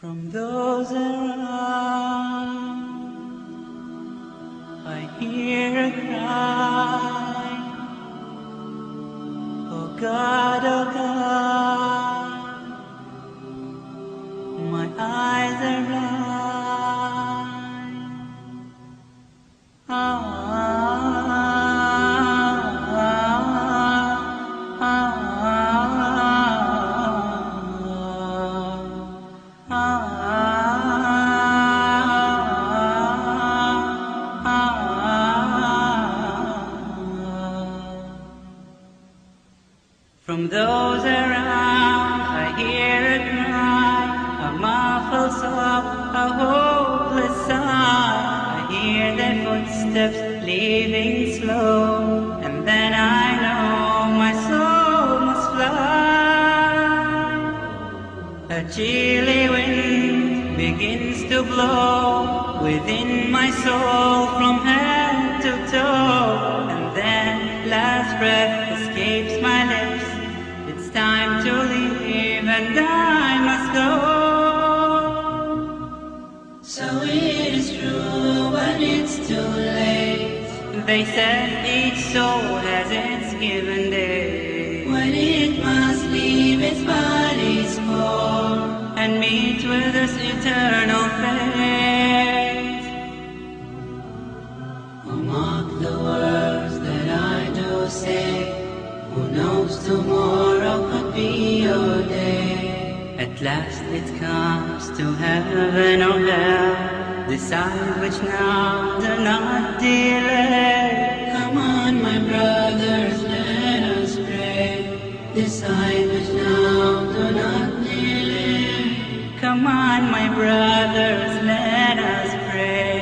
From those around, I hear a cry, oh God, my eyes are blind. From those around, I hear a cry, a muffled sob, a hopeless sigh. I hear their footsteps leaving slow, and then I know my soul must fly. A chilly wind begins to blow within my soul from head to toe, and then last breath escapes my lips. It's time to leave and I must go. So it is true, but it's too late. They said each soul has its given day, when it must leave its body's core and meet with its eternal fate. Oh, mark the words that I do say, who knows tomorrow could be your day. At last it comes to heaven or hell, decide which now, do not delay. Come on, my brothers, let us pray. Decide which now, do not delay. Come on, my brothers, let us pray.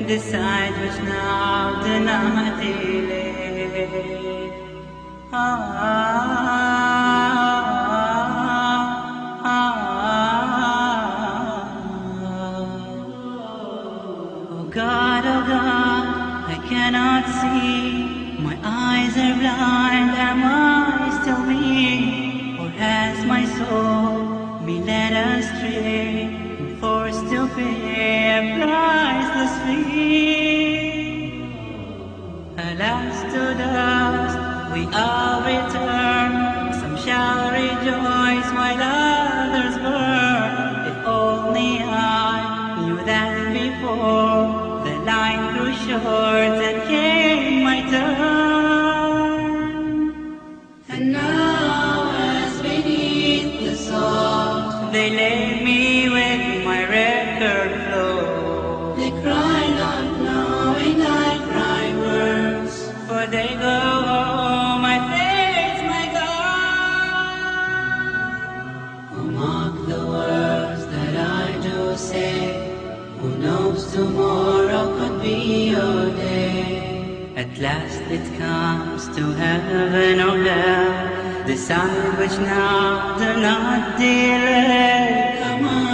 Decide which now, do not delay. Oh God, I cannot see. My eyes are blind. Am I still me? Or has my soul been led astray and forced to pay a priceless fee? Alas, to dust we all return. Some shall rejoice while others burn. If only I knew that before the line grew short and came my turn. And now as beneath the salt they lay me with my record flow. They cry not knowing I cry words, For they go home, I face my God. oh, mark the words that I do say, who knows tomorrow could be your day. At last it comes to heaven or hell, decide which now, do not delay. Come on.